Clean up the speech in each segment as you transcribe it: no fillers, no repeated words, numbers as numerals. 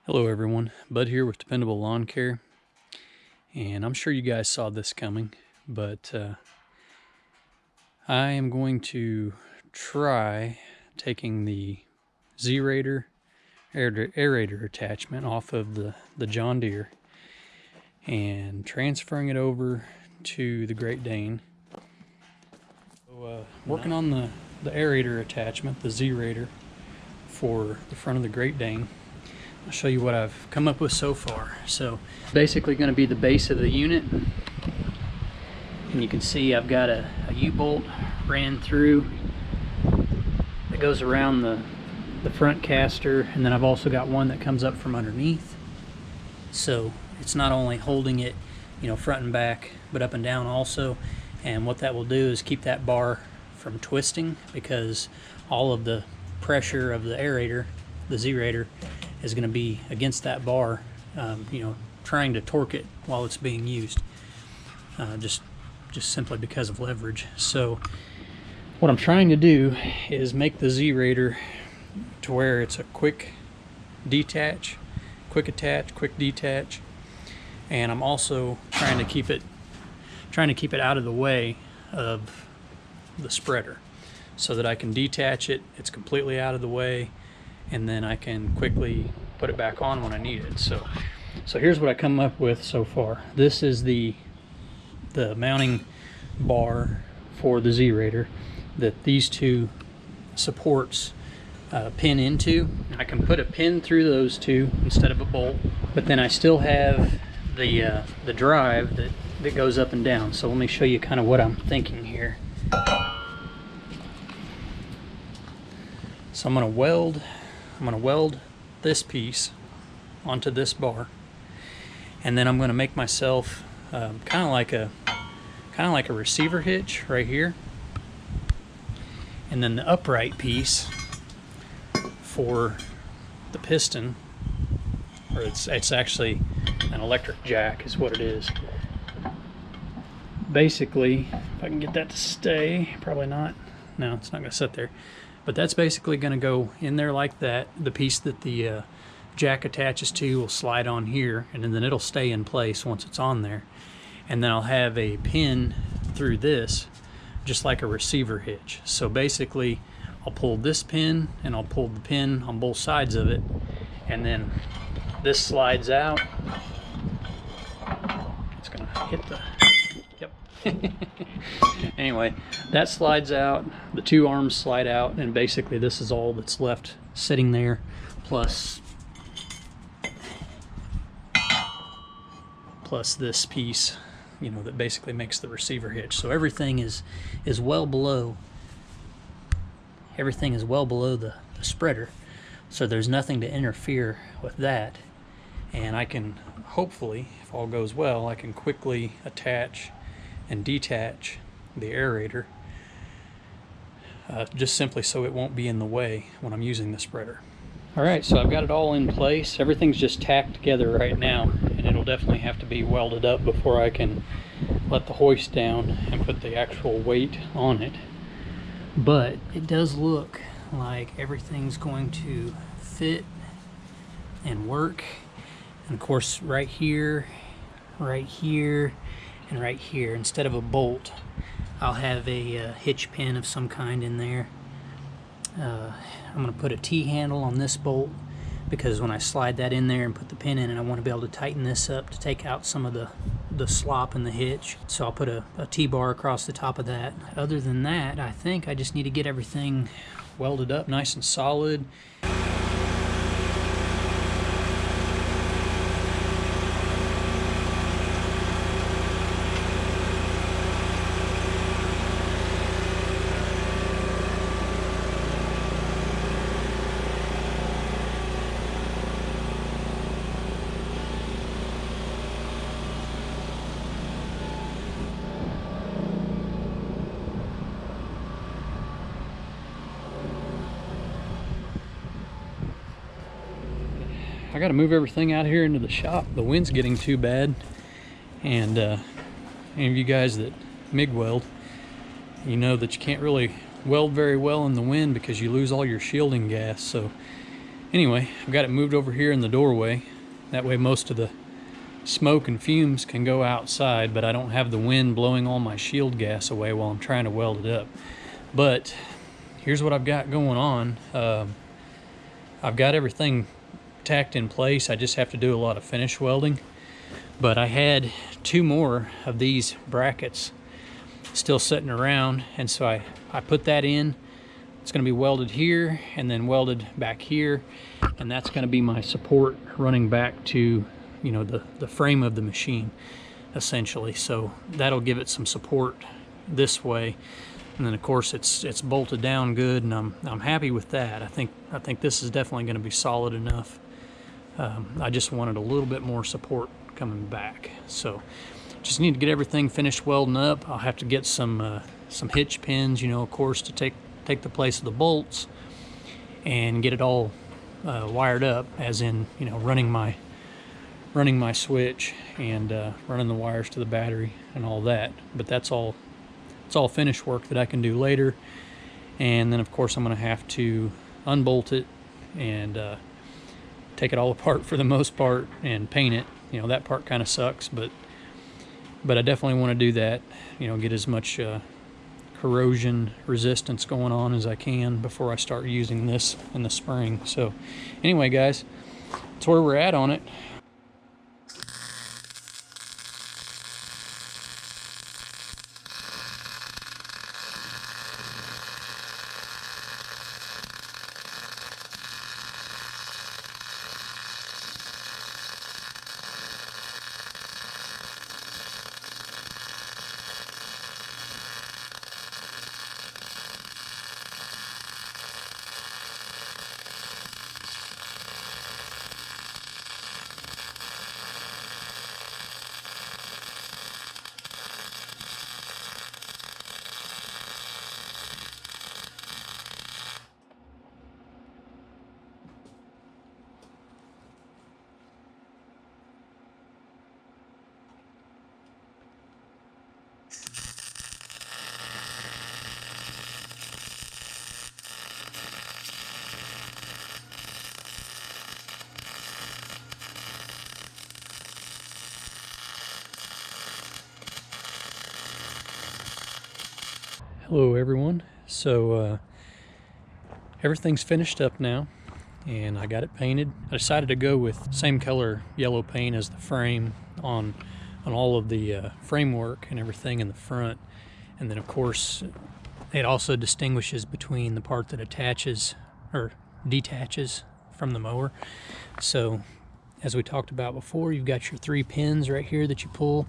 Hello everyone, Bud here with Dependable Lawn Care, and I'm sure you guys saw this coming, but I am going to try taking the Zrator aerator attachment off of the John Deere and transferring it over to the Great Dane. So, working on the aerator attachment, the Zrator, for the front of the Great Dane. I'll show you what I've come up with so far. So basically going to be the base of the unit, and you can see I've got a U-bolt ran through that goes around the front caster, and then I've also got one that comes up from underneath, so it's not only holding it, you know, front and back, but up and down also. And what that will do is keep that bar from twisting, because all of the pressure of the aerator, the Zrator, is going to be against that bar, you know, trying to torque it while it's being used, just simply because of leverage. So what I'm trying to do is make the Zrator to where it's a quick detach, quick attach, quick detach, and I'm also trying to keep it out of the way of the spreader, so that I can detach it, it's completely out of the way, and then I can quickly put it back on when I need it. So here's what I come up with so far. This is the mounting bar for the Zrator that these two supports pin into. I can put a pin through those two instead of a bolt, but then I still have the drive that goes up and down. So let me show you kind of what I'm thinking here. So I'm going to weld this piece onto this bar, and then I'm going to make myself kind of like a receiver hitch right here, and then the upright piece for the piston, or it's actually an electric jack is what it is. Basically, if I can get that to stay, probably not. No, it's not going to sit there. But that's basically going to go in there like that. The piece that the jack attaches to will slide on here, and then it'll stay in place once it's on there. And then I'll have a pin through this, just like a receiver hitch. So basically, I'll pull this pin, and I'll pull the pin on both sides of it, and then this slides out. It's going to hit the... Anyway, that slides out, the two arms slide out, and basically this is all that's left sitting there, plus this piece, you know, that basically makes the receiver hitch. So everything is well below the spreader, so there's nothing to interfere with that. And I can, hopefully, if all goes well, I can quickly attach and detach the aerator, just simply so it won't be in the way when I'm using the spreader. Alright, so I've got it all in place. Everything's just tacked together right now, and it'll definitely have to be welded up before I can let the hoist down and put the actual weight on it. But it does look like everything's going to fit and work. And of course, right here, and right here, instead of a bolt, I'll have a hitch pin of some kind in there. I'm going to put a T-handle on this bolt, because when I slide that in there and put the pin in it, I want to be able to tighten this up to take out some of the slop in the hitch. So I'll put a T-bar across the top of that. Other than that, I think I just need to get everything welded up nice and solid. I got to move everything out here into the shop. The wind's getting too bad, and any of you guys that MIG weld, you know that you can't really weld very well in the wind because you lose all your shielding gas. So anyway, I've got it moved over here in the doorway. That way most of the smoke and fumes can go outside, but I don't have the wind blowing all my shield gas away while I'm trying to weld it up. But here's what I've got going on. I've got everything tacked in place. I just have to do a lot of finish welding. But I had 2 more of these brackets still sitting around, and so I put that in. It's going to be welded here and then welded back here, and that's going to be my support running back to, you know, the frame of the machine essentially. So that'll give it some support this way, and then of course it's bolted down good, and I'm happy with that. I think this is definitely going to be solid enough. I just wanted a little bit more support coming back, so just need to get everything finished welding up. I'll have to get some hitch pins, you know, of course, to take the place of the bolts and get it all wired up, as in, you know, running my switch and running the wires to the battery and all that. But it's all finished work that I can do later. And then of course I'm going to have to unbolt it and take it all apart for the most part and paint it. You know, that part kind of sucks, but I definitely want to do that, you know, get as much corrosion resistance going on as I can before I start using this in the spring. So anyway, guys, that's where we're at on it. Hello everyone. So everything's finished up now, and I got it painted. I decided to go with same color yellow paint as the frame on all of the framework and everything in the front. And then of course it also distinguishes between the part that attaches or detaches from the mower. So as we talked about before, you've got your 3 pins right here that you pull,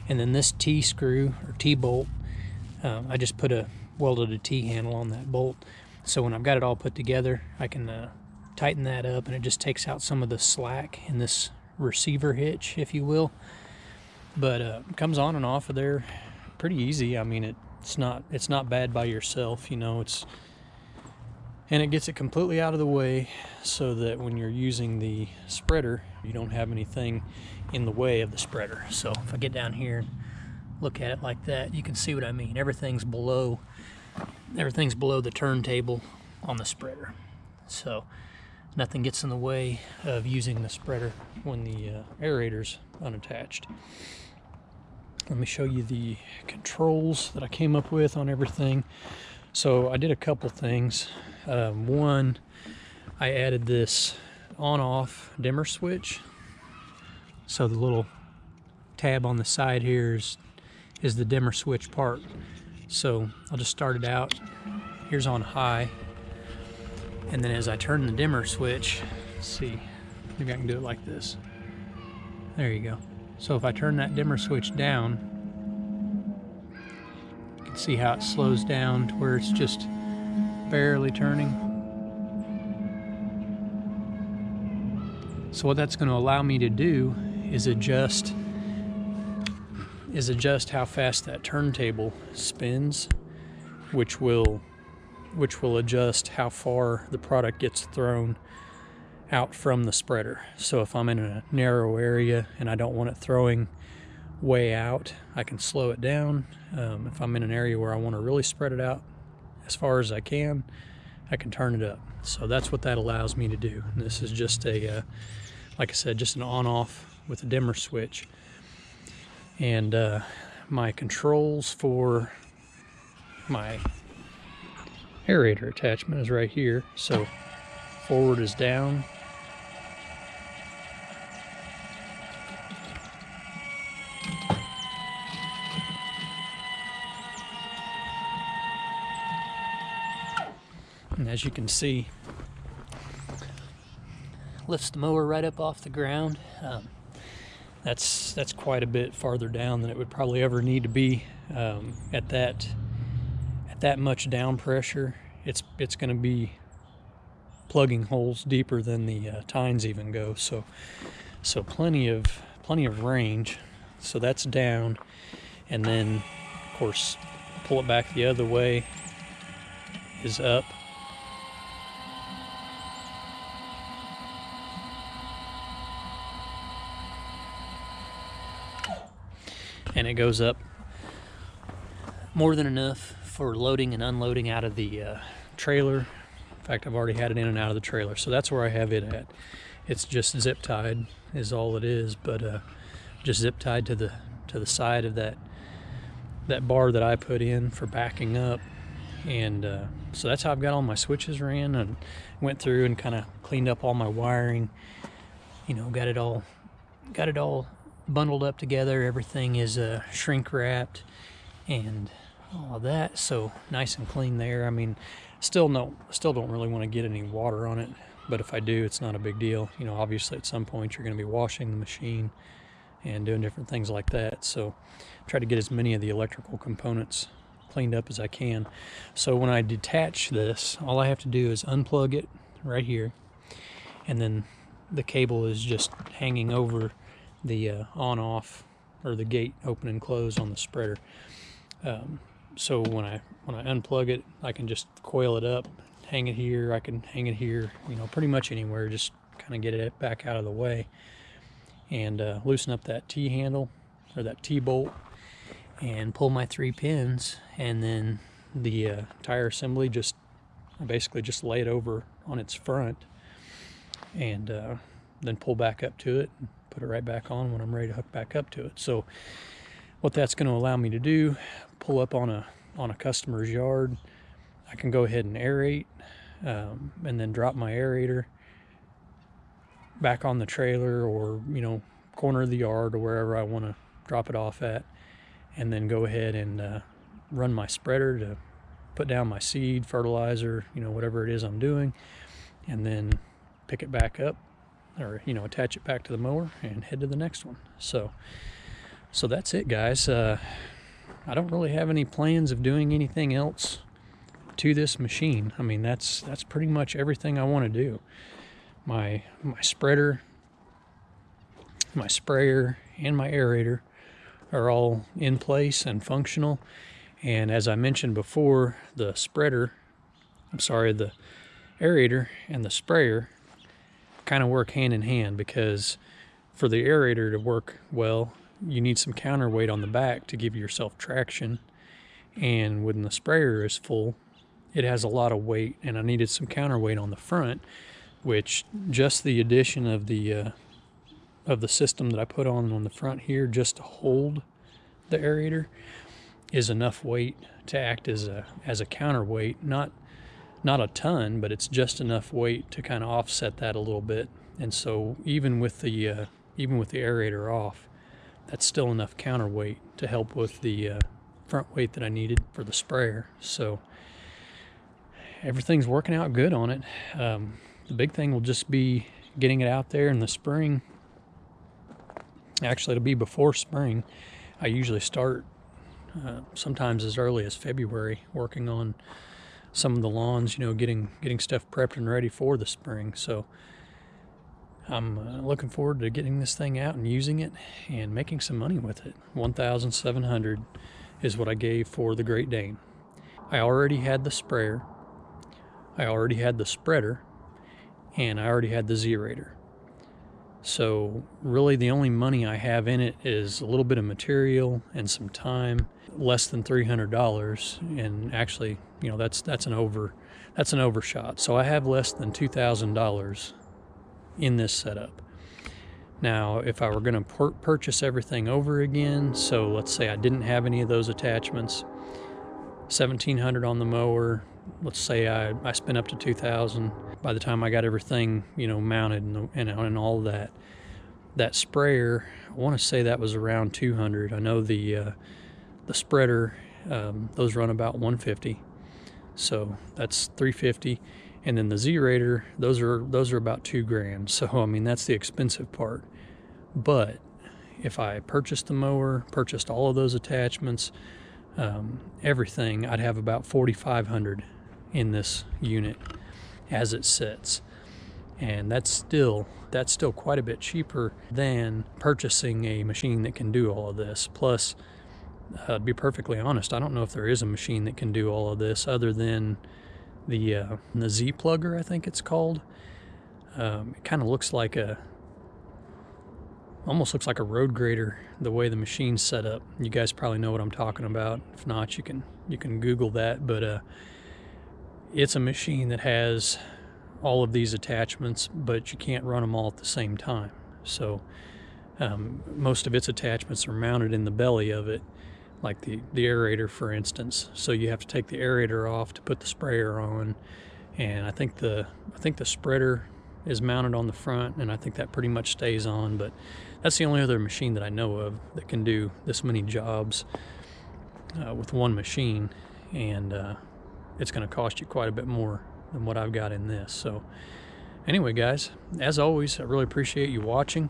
and then this T-screw or T-bolt. I just welded a T-handle on that bolt. So when I've got it all put together, I can tighten that up, and it just takes out some of the slack in this receiver hitch, if you will. But it comes on and off of there pretty easy. I mean, it's not bad by yourself, you know. And it gets it completely out of the way so that when you're using the spreader, you don't have anything in the way of the spreader. So if I get down here and look at it like that, you can see what I mean. Everything's below the turntable on the spreader, so nothing gets in the way of using the spreader when the aerator's unattached. Let me show you the controls that I came up with on everything. So I did a couple things. One, I added this on-off dimmer switch. So the little tab on the side here is the dimmer switch part. So I'll just start it out. Here's on high, and then as I turn the dimmer switch, let's see, maybe I can do it like this. There you go. So if I turn that dimmer switch down, you can see how it slows down to where it's just barely turning. So what that's going to allow me to do is adjust how fast that turntable spins, which will adjust how far the product gets thrown out from the spreader. So if I'm in a narrow area and I don't want it throwing way out, I can slow it down. If I'm in an area where I want to really spread it out as far as I can turn it up. So that's what that allows me to do. And this is just a, like I said, just an on-off with a dimmer switch. And my controls for my aerator attachment is right here. So forward is down. And as you can see, lifts the mower right up off the ground. That's quite a bit farther down than it would probably ever need to be. At that much down pressure, it's going to be plugging holes deeper than the tines even go. So plenty of range. So that's down, and then of course pull it back the other way is up. And it goes up more than enough for loading and unloading out of the trailer. In fact, I've already had it in and out of the trailer, so that's where I have it at. It's just zip tied is all it is, but just zip tied to the side of that bar that I put in for backing up. And so that's how I've got all my switches ran, and went through and kind of cleaned up all my wiring. You know, got it all bundled up together. Everything is shrink wrapped and all of that, so nice and clean there. I mean, still don't really want to get any water on it, but if I do, it's not a big deal. You know, obviously at some point you're going to be washing the machine and doing different things like that, so try to get as many of the electrical components cleaned up as I can. So when I detach this, all I have to do is unplug it right here, and then the cable is just hanging over the on-off, or the gate open and close on the spreader. So when I unplug it, I can just coil it up, hang it here. I can hang it here, you know, pretty much anywhere. Just kind of get it back out of the way, and loosen up that T-handle, or that T-bolt, and pull my 3 pins, and then the tire assembly, I basically just lay it over on its front, and then pull back up to it and put it right back on when I'm ready to hook back up to it. So what that's going to allow me to do, pull up on a customer's yard, I can go ahead and aerate, and then drop my aerator back on the trailer, or, you know, corner of the yard, or wherever I want to drop it off at, and then go ahead and run my spreader to put down my seed, fertilizer, you know, whatever it is I'm doing, and then pick it back up, or, you know, attach it back to the mower and head to the next one. So that's it, guys. I don't really have any plans of doing anything else to this machine. I mean, that's pretty much everything I want to do. My spreader, my sprayer, and my aerator are all in place and functional. And as I mentioned before, the aerator and the sprayer kind of work hand in hand, because for the aerator to work well, you need some counterweight on the back to give yourself traction, and when the sprayer is full, it has a lot of weight, and I needed some counterweight on the front, which just the addition of the system that I put on the front here, just to hold the aerator, is enough weight to act as a counterweight. Not a ton, but it's just enough weight to kind of offset that a little bit. And so even with the aerator off, that's still enough counterweight to help with the front weight that I needed for the sprayer. So everything's working out good on it. The big thing will just be getting it out there in the spring. Actually, it'll be before spring. I usually start sometimes as early as February working on some of the lawns, you know, getting stuff prepped and ready for the spring. So I'm looking forward to getting this thing out and using it and making some money with it. $1,700 is what I gave for the Great Dane. I already had the sprayer, I already had the spreader, and I already had the Zrator. So really the only money I have in it is a little bit of material and some time, less than $300. And actually, you know, that's an overshot. So I have less than $2,000 in this setup. Now, if I were going to purchase everything over again, so let's say I didn't have any of those attachments, $1,700 on the mower, let's say I spent up to $2,000 by the time I got everything, you know, mounted and all that. That sprayer, I want to say that was around $200. I know the spreader, those run about $150, so that's $350. And then the Zrator, those are about $2,000. So I mean, that's the expensive part. But if I purchased the mower, purchased all of those attachments, everything, I'd have about $4,500 in this unit as it sits. And that's still quite a bit cheaper than purchasing a machine that can do all of this. Plus, to be perfectly honest, I don't know if there is a machine that can do all of this other than the Z plugger, I think it's called. It kind of looks like almost looks like a road grader, the way the machine's set up. You guys probably know what I'm talking about. If not, you can Google that. But it's a machine that has all of these attachments, but you can't run them all at the same time. So most of its attachments are mounted in the belly of it, like the aerator, for instance. So you have to take the aerator off to put the sprayer on. And I think the spreader is mounted on the front, and I think that pretty much stays on. But that's the only other machine that I know of that can do this many jobs with one machine, and it's going to cost you quite a bit more than what I've got in this. So anyway, guys, as always, I really appreciate you watching.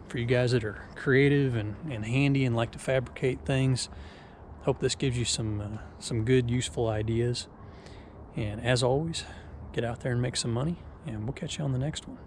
For you guys that are creative and handy and like to fabricate things, hope this gives you some good, useful ideas. And as always, get out there and make some money, and we'll catch you on the next one.